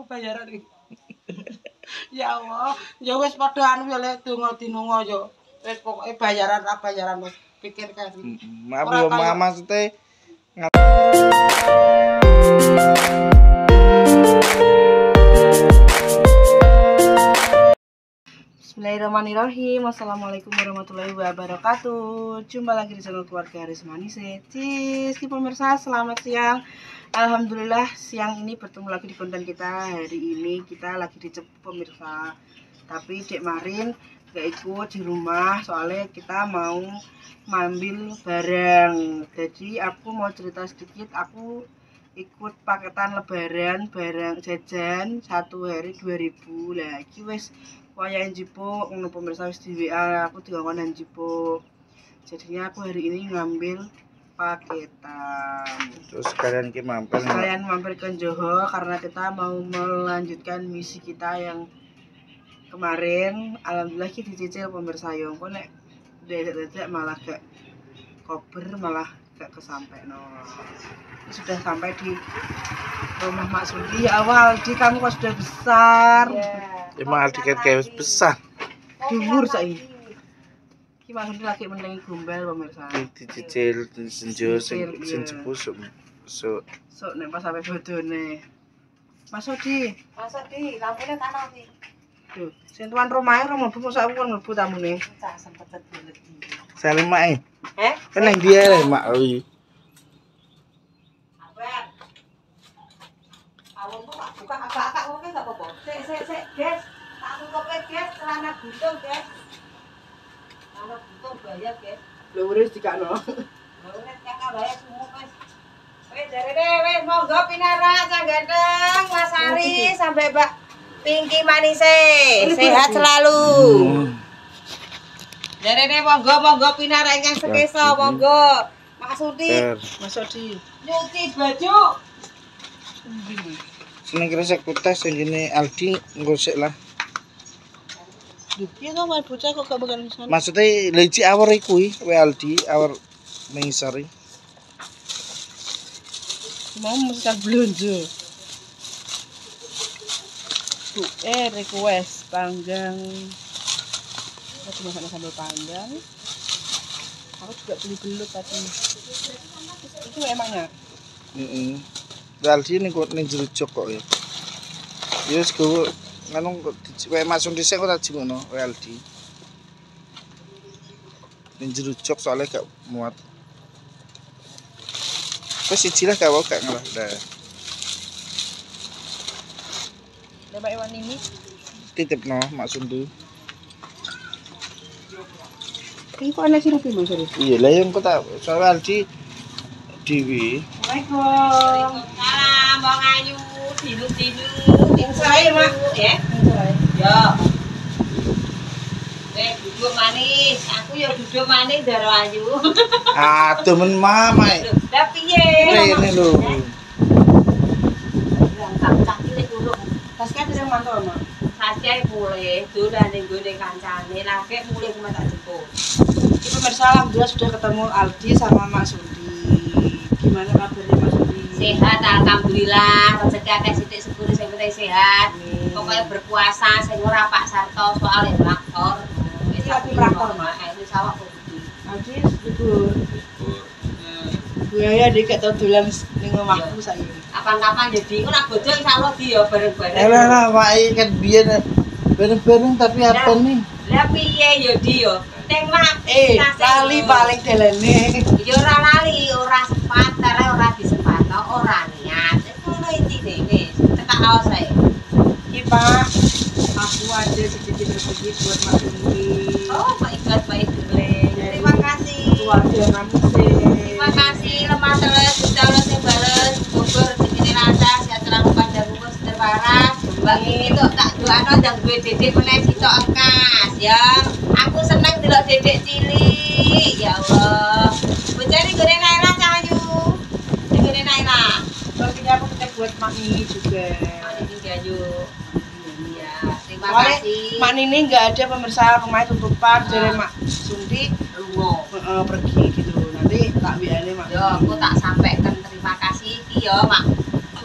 bayaran iki. Ya Allah, ya wis padha anu ya lek donga dinunga ya. Wis pokoke bayaran wis pikir kan. Maaf yo maksudnya Bismillahirrahmanirrahim. Assalamualaikum warahmatullahi wabarakatuh. Jumpa lagi di channel keluarga Harismani Cis. Pemirsa, selamat siang. Alhamdulillah siang ini bertemu lagi di konten kita. Hari ini kita lagi di Cepu pemirsa. Tapi Dek Marin gak ikut di rumah soalnya kita mau ngambil barang. Jadi aku mau cerita sedikit. Aku ikut paketan lebaran barang jajan 1 hari 2000 lah. Iki wis wayahe njipuk ngono pemirsa, wis di WA aku dikongkon njipuk. Jadinya aku hari ini ngambil paketan. Terus kalian mampir ke Johor karena kita mau melanjutkan misi kita yang kemarin. Alhamdulillah kita dicicil pemirsa yo. Kok nek dedek malah gak kober, malah gak kesampaian. Sudah sampai di rumah Mak Sudi. Ya awal di kamu kok sudah besar. Emang tiket kayak besar. Dhuwur saiki. Iki Mak Sudi lagi menengi gombal pemirsa. Dicicil senjo sing Cepu sok nek pas sampai bodone. Mas Sudi, lampune tak nang iki. Duh, sing tuan rumahe ora mlebu mosok aku kon mlebu tamune. Tak sempet bulet iki. Salim mak. Kan nang dia le mak iki. Buka agak-agak ngono gak apa-apa. Sik, Guys. Tak tungkoke, Guys, celana butuh, Guys. Celana butuh bayar, Guys. Lho wis dikakno. Lho nek kakak bayar semua, Mas. Wis jarene wis monggo pinara Cang Ganteng, Mas Ari sampai Mbak Pinky Manise. Sehat selalu. Jarene monggo pinara ingkang sekesa, monggo. Mas Sudi. Nyuci baju. Seneng kresek putih sing jene Aldi ngresek lah. Piye to main bocah kok gak bakal sana. Maksudnya leci awar iku we Aldi awar mengisari. Mau mesti blonjo. Request panggang. Aku masak sambal panggang. Aku juga beli belut tadi. Itu emangnya? Aldi ning kok ning jerujuk kok ya. Ya wis go ngono kok wae masuk dhisik kok tak ngono Aldi. Ning jerujuk soalnya gak muat. Wis siji lah gak ngalah. Lah Mbak Iwan ini Titipno Mak Sundu. ini kok ana sirup lho serius. Iya lah yang kok tak soal Aldi Dewi. Assalamualaikum. Salam Bang Ayu, dinu-dinu. Saya Mak. Ya. Ya. Duduk manis. Aku ya duduk manis Daro Ayu. Ah, temen mama. Lah piye? Ini lho. Kaki lek urung. Pasca bisa mantau Mak. Sasya mulai dolan ning gone kancane, lagi mulai cuma tak jemput. Ini pemirsa, alhamdulillah sudah ketemu Aldi sama Mak Sudi. Gimana kabarnya Mak Sudi? Sehat alhamdulillah, rezeki akeh sithik sepure sing penting sehat. Pokoknya berpuasa sing ora Pak Sarto soalnya traktor. Wis lagi traktor Mak. Wis sawah kudu. Aldi libur. Buaya dik gak tau dolan ning omahku saiki. Kapan-kapan jadi engko nak bojo insyaallah di ya bareng-bareng. Lah Pak kan biyen bareng-bareng tapi apa nih? Lah piye ya di yo? Ning mak lali paling delene. yo ora lali, ora sempat, ora disempatno, ora niat. Ngono intine wis, tekak aos ae. Iki Pak, aku ada sedikit rezeki buat Mak Sudi. Oh, Pak Ikhlas, Pak Ikhlas. Terima kasih. Keluarga kamu sih. Terima kasih lemah teles, Allah sing bales, bubur rezekine lancar, sehat selalu panjang umur seterwaras. Mbak Ini tuh tak doano ndang duwe dedek meneh sitok engkas ya. Aku seneng delok dedek cilik. Ya Allah. Bojone gone Naila Cahayu. Gone Naila. Berarti aku tetap buat Mak Nini juga. Mak Nini Gayu. Iya, terima Soalnya kasih. Mak Nini nggak ada pemirsa, rumahnya tutupan dari Mak Sudi Lungo. Pergi gitu. Nanti tak biarin Mak. Yo, aku tak sampaikan terima kasih iki yo, Mak.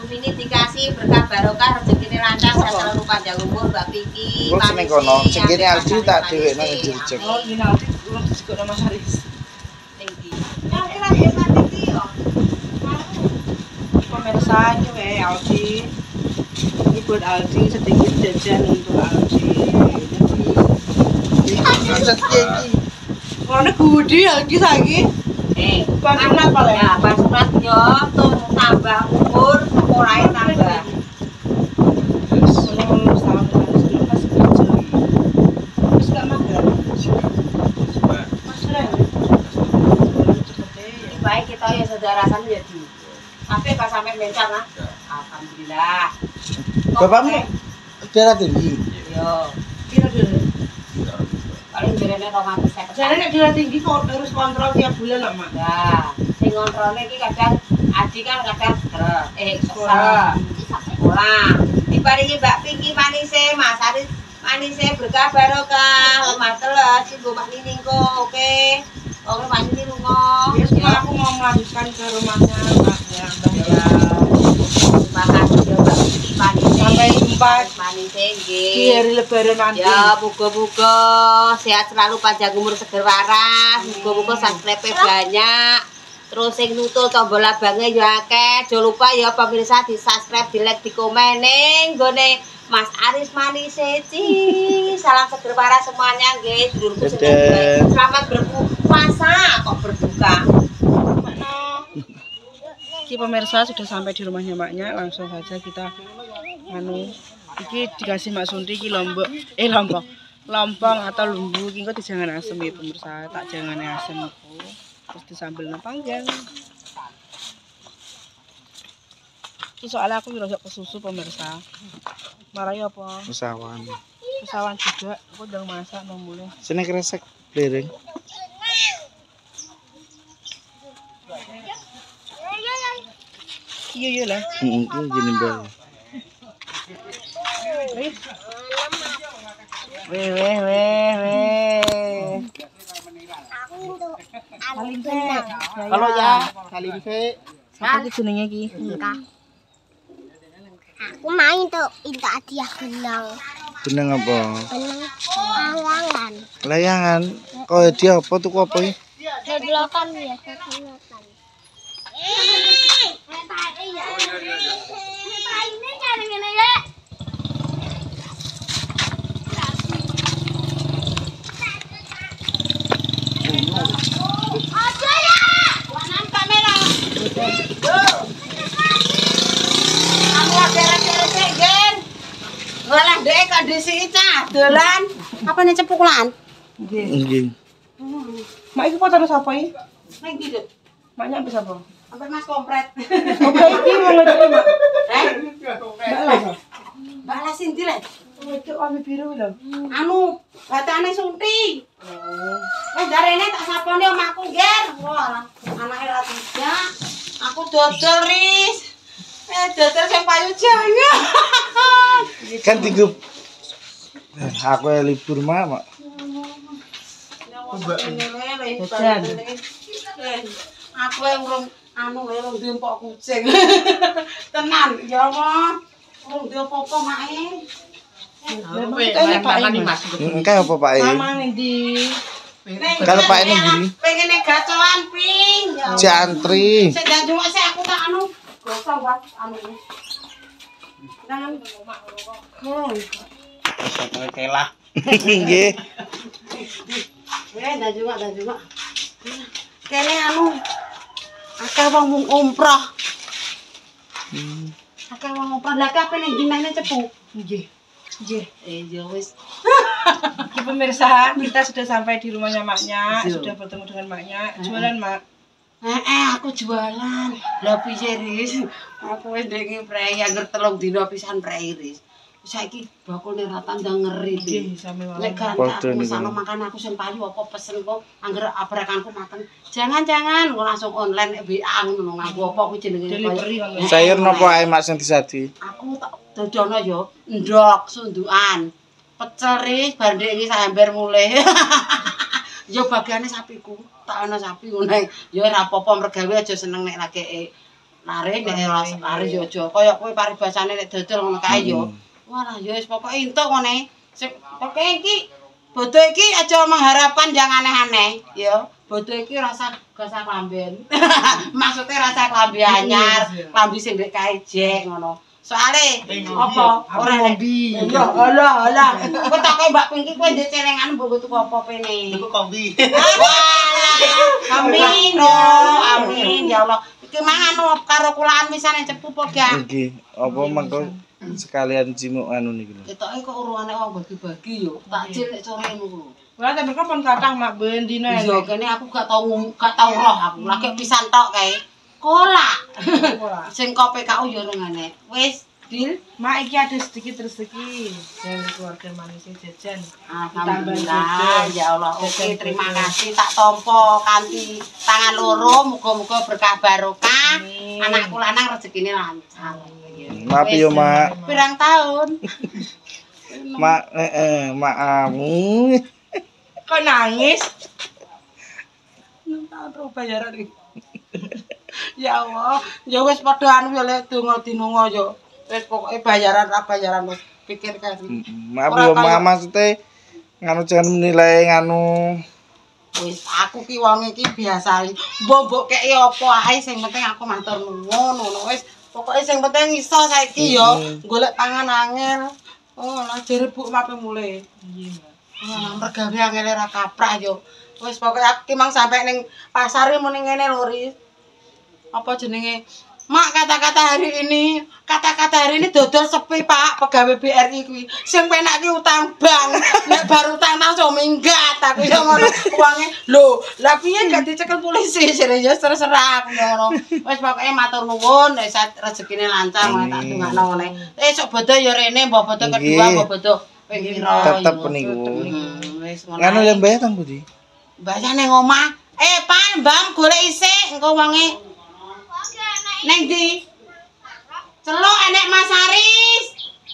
Gemini dikasih berkah barokah rezekine lancar sehat selalu panjang umur Mbak Pinky. Kok seneng kono, segini Aldi tak dhewekno yang direjek. Oh, ini nanti belum juga Mas Haris. Tinggi. Yang lagi mati yo. Pemirsa ini Aldi. Ini buat Aldi sedikit jajan untuk Aldi. Warna gede Aldi lagi. Pansunat ya, pansunat yo tuh tambah umur, sekolahnya tambah. Baik kita ya saudara sana jadi. Tapi pas sampai bencar nah. Alhamdulillah. Bapakmu darah tinggi. Yo. Kira dulu. Paling jarene 250. Jadi nek darah tinggi kok harus kontrol tiap bulan lah, Mak. Nah, sing ngontrolne iki kadang Adi kan kadang sekolah. Diparingi Mbak Pinky manise, Mas Haris manise berkah barokah, lemah teles sing mbok nining kok. Oke. Oke, Pak Nini lunga. Ya, sekarang aku mau melanjutkan ke rumahnya Mbaknya, Mbak ya. Terima kasih ya Mbak Pinky manise. Sampai jumpa manise di nggih. hari lebaran nanti. Ya, muga-muga sehat selalu panjang umur seger waras, muga-muga subscribe banyak. Terus sing nutul tombol abangnya ya akeh. Jangan lupa ya pemirsa di-subscribe, di-like, di-komen ning gone Mas Aris Manise. Salam seger waras semuanya nggih. Dulurku seneng. Selamat berpuasa kok berbuka. Iki pemirsa sudah sampai di rumahnya Maknya, langsung saja kita iki dikasih Mak Sunti iki lombok lompong atau lumbu iki kok dijangan asem ya pemirsa, tak jangan asem iku terus disambelna panggang. Iki soalnya aku ngerasa kesusu pemirsa. Marai apa? Pesawan. Pesawan juga, aku udah masak mulai. Sini kresek blereng. Iya lah. Mungkin gini bae. Weh. Kalau ya, Kalimpe. Apa sih jenenge iki? Aku main tuh inta dia kenang Benang apa? layangan Layangan. Kok dia apa tuh apa iki? Geglokan ya geglokan ini cari ngene ya aja ya wanan kamera Ngolah dek kondisi cah dolan. Apa nih cepukulan? Nggih. Mak iki fotonya sapa iki? Ning ndi, Duk? Maknya sampai sapa? Sampai Mas kompret. Oke iki wong ngecek Mak. Mbak lah. Mbak Lasin ndi, Le? Ngecek warna biru lho. Anu, batane Sunti. Darene tak sapone omahku, Ger. Wah, anake ra tidak. Aku dodol, Ris. Dodol sing payu jaya. Kan tinggal aku libur Mak. Aku urung anu urung duwe empok kucing. Tenan, ya Allah. Urung duwe apa-apa mae. Kayak apa Pak? Mama ning di Kalau Pak ini gini. Pengen gacoan ping. Jantri. Sik njung sik aku tak anu. Gosong buat anu. Jangan. Kelah. Nggih. Dah juga. Kene anu. Akeh wong mung umroh. Akeh wong umroh. Lah kapan ning dinane cepu? Nggih. Ya wis. Iki pemirsa, kita sudah sampai di rumahnya Maknya, sudah bertemu dengan Maknya. Jualan Mak. Aku jualan. Lah piye, Riz? Aku wis ndek prei angger 3 dina pisan prei, Riz. Saiki bakule ra tandang ngeri. Nggih, sami mawon. Lek aku sama makan aku sing payu apa pesen kok angger abrakanku mateng. Jangan langsung online WA ngono nganggo apa kuwi jenenge. Delivery kan. Sayur napa ae Mak sing disadi? Aku tak dodono yo ndok sundukan. Pecel Riz bar ndek iki sambar mulih. Yo bagiane sapiku. Tak ana sapi ngono. Yo ora apa-apa mergawe aja seneng nek lageke lare nek lare yo aja kaya kowe paribasane nek dodol ngono kae yo. Wah, ya wis pokoke entuk ngene. Pokoke iki bodo iki aja mengharapkan yang aneh-aneh, ya. Bodo iki rasa gasa klamben. Maksudnya rasa klambi anyar, klambi sing ndek kae jek ngono. Soale apa? Ora ngombi. Ya alah. Kowe tak Mbak Pinky kowe ndek celengan mbok tuku apa pene? Tuku kombi. Amin. Amin ya Allah. Iki mangan karo kulaan misane cepu po gak? Nggih, apa mengko sekalian cimuk anu niki lho. Ketoke kok urungane wong bagi-bagi yo. Tak cil nek sore ngono. Wah, tapi kapan kathah mak ben dino ya. Iya, kene aku gak tau roh aku. Lagi pisan tok kae. Kolak. Sing KPKU yo ngene. Wis, Dil. Mak iki ada sedikit rezeki dari keluarga manusia jajan. Alhamdulillah, ya Allah. Oke, terima kasih. Tak tompo kanthi tangan loro, muga-muga berkah barokah. Anakku lanang rezekine lancar. Maaf yo, Mak. Pirang tahun? Mak, maafmu. Kok nangis? 6 tahun ro bayaran iki. Ya Allah, ya wis padha anu ya lek donga dinunga yo. Wis pokoke bayaran wis pikir kan. Maaf yo, Mak, maksude nganu jangan menilai nganu. Wis aku ki wong iki biasa. Mbok keki apa ae sing penting aku matur nuwun ngono wis. Pokoke sing penting iso saiki yo golek pangan angel. Oh, lah jere Bu mape mulai. Iya, Mbak. Wah, mergawe angel ra kaprah yo. Wis pokoke aku ki mang sampe ning pasar muni ngene lho, Ris. Apa jenenge? Mak kata-kata hari ini dodol sepi Pak pegawai BRI kuwi. Sing penak ki utang bank. Nek baru utang langsung minggat aku yo ngono uange. Lho, lah piye gak dicekel polisi serius terserah aku ngono. Wis pokoke matur nuwun nek rezekine lancar ngono tak dongakno ngene. Esuk bodo yo rene mbok bodo kedua mbok bodo ping pira. Tetep niku. Wis ngono. Nganu yang bayar tang Budi? Bayar ning omah. Pan, Mbam golek isik engko wonge. Neng di celuk enek Mas Aris.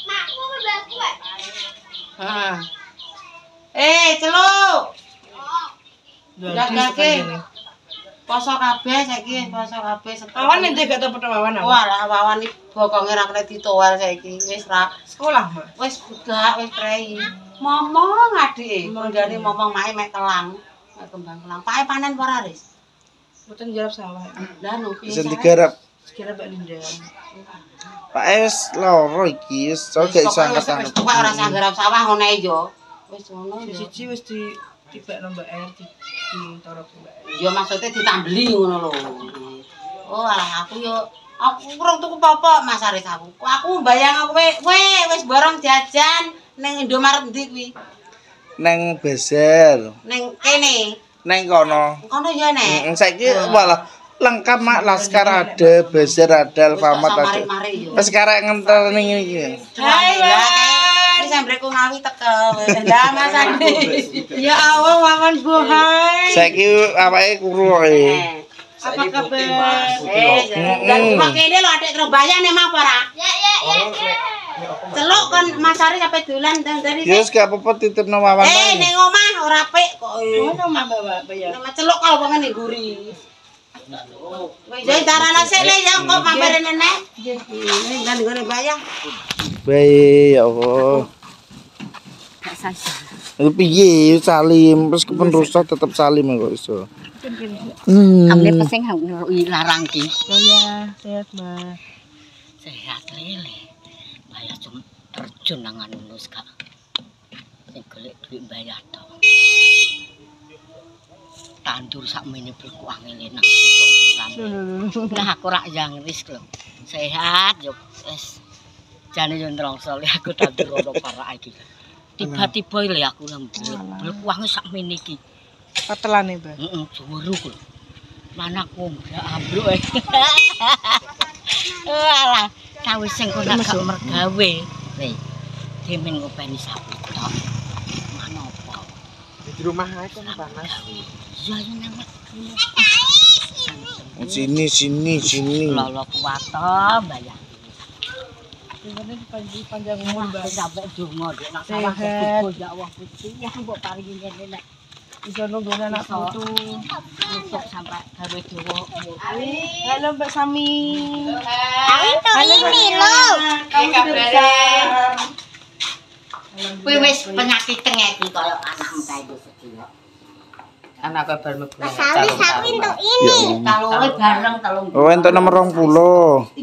Makku bebaku wae. Heeh. Celuk. Jagake. Poso kabeh saiki, poso kabeh. Awan nek gak tau padha wawan. Wah, wawan iki bokonge ra kena ditowel saiki. Wis ra Sekolah, Mak. wis budak, wis prei. Momong adike, munggane momong mae mek telang. Mek kembang telang. Pake panen apa ora, Aris? Mboten jarap sawah. Lah no piye. Bisa digarap. Sekira Mbak Linda. Pak wis loro iki, wis gak iso angkat-angkat. Kok ora sanggarap sawah ngono ae yo. Wis ngono yo. Siji wis ditibakno Mbak R ditorok Mbak R. Ya maksudnya ditambeli ngono lho. Oh, alah aku kurang tuku apa Mas Aris aku. Aku mbayang kowe wis borong jajan ning Indomaret ndi kuwi? Neng Beser. Ning kene. Neng kono. Kono ya nek. Saiki malah lengkap Mak, Laskar ada, Beser ada, Alfamart ada. Pas sekarang ngentel ning iki. Alhamdulillah kae wis ambreku ngawi tekel. Lah Mas Aris. Ya Allah, wawan bohai. Saiki awake kuru ae. Apa kabar? Dan kok kene lho adik Trobayan emang apa ora? Ya. Celuk kan Mas Aris sampe dolan dari. Ya wis gak apa-apa titipno wawan ae. Ning omah ora pek kok. Ngono Mak Bapak ya. Nama celuk kalau pengen diguri. Jadi caranya sih ya kok mampir nenek. Ini dan gue bayang. Baik ya Allah. Itu piye salim terus kepenrusak tetep salim kok iso. Amne pesing larang ki. Saya sehat, Mbak. Sehat lele. Bayar cuma terjun nang nulus Kak. Sing golek duit bayar to. Tandur sakmene berkuang ngene nang nah aku rak yang ris lho. Sehat yo wis. Jane yo nrongso aku tandur ora parah iki. Tiba-tiba le aku berkuang sakmene iki. Patelane, Mbak. Heeh, juru ku. Mana aku ndak ambruk. Alah, kawis sing kok gak mergawe. Nih, demen ngopeni sapi tok. Mana apa? Di rumah ae kan panas. Iya yo nang. Sini. Lolo kuat to, bayang. Ini panjang umur, Mbak. Sampai donga dek nak sawah kebo ya Allah Gusti, ya mbok paringi ngene nek Bisa nungguin anak putu. Untuk sampai gawe dewa umur. Halo Mbak Sami. Halo ini loh. Kamu sudah besar. Kuwi wis penyakit tengeki kaya anakmu kae itu sedina. Anake bar mlebu. Sami untuk ini. Kalore bareng telung. Oh, entuk nomor 20.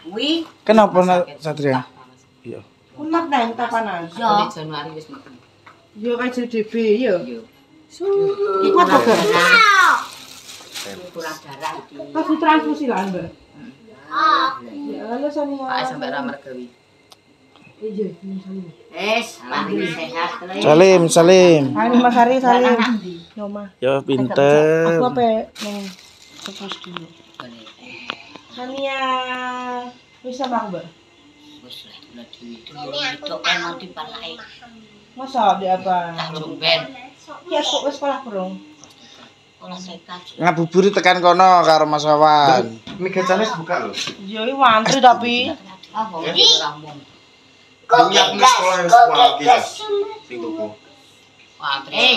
Kuwi Kenapa Satria? Iya. Kumat dah kita panas. yo Januari wis meken. Yo kayak JDB yo. Iku Kuat kok. kurang darah iki. Pas transfusi lah Mbak. Ya halo Sami. Pak sampai ra mergawi. Iya, Sami. Paling sehat le. Salim. Hai Mas Hari salim. Noma. Ya pinter. Aku apa ning terus dulu. Sania. Bisa Bang, Mbak? Wis lah kula dhewe itu kan mau dipalai. Masa di apa? Tak jumben. Ya kok wis sekolah burung. Olah sekat. Ngabuburi tekan kono karo Mas Wawan. Megacane buka lho. Yo iki wantri tapi Apa ora mung. Minyak mes sekolah yang sekolah kita. Sing tuku.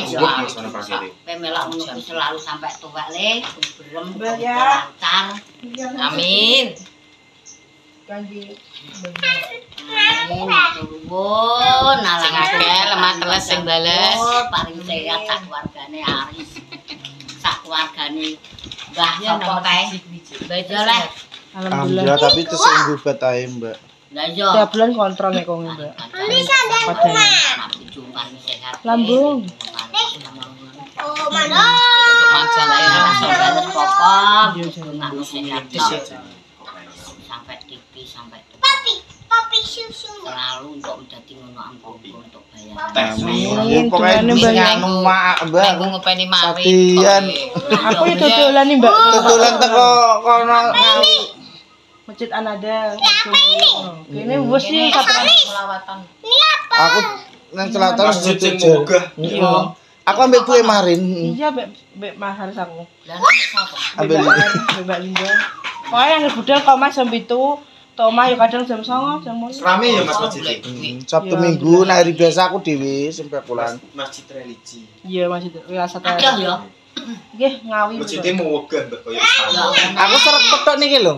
Yo. Sana pakete. Pemelok ngono selalu sampai tuwek le, berem Mbak ya. lancar. Amin. Janji. Nuwun nalangake lemah teles sing bales. Paling sehat sak keluargane Aris. Sak keluargane Mbah sapa kae? Mbah Joleh. Alhamdulillah. Alhamdulillah tapi terus sembuh bet ae, Mbak. Lah yo. Tiap bulan kontrol nek kong Mbak. Padahal juman sehat. Lambung. Oh, mana? Untuk majalah ya sampai popom. Nganu sehat. Sampai TV sampai Papi susu. selalu untuk dadi ngono ampun untuk bayaran. Ya pokoknya nganu mak, Mbak. Aku ngopeni mari. Satian. Aku itu dolan nih Mbak. Tutulan teko kono. Masjid Anada. Ini wis sih Selawatan. Aku nang selatan Masjid sing Jogja. megah. Iya. Aku ambek buwe marin. Iya Mbak Mas Haris aku. Lah sapa? Ambek Mbak Linda. Pokoknya yang budal kok Mas jam 7, Toma ya kadang jam 9, jam 8. Rame ya Mas masjid iki. Sabtu Minggu nek hari biasa aku dhewe sampai pulang. Masjid religi. Iya Mas itu. Ya satu. Akeh yo. Nggih ngawi. Masjidnya mau wegah Mbak koyo istana. Aku serep petok niki lho.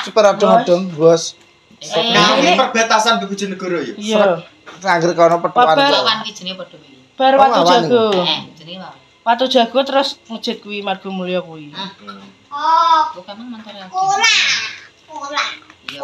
Super adong-adong, Bos. Nah, ini perbatasan Bojonegoro ya. Iya. Angger kono petukan. Lawan iki jenenge padha kuwi. Bar Watu Ngawan Jago. Jenenge wae. Watu Jago terus masjid kuwi Margo Mulya kuwi. Oh, Bukan mantare. kula. Kula. Iya.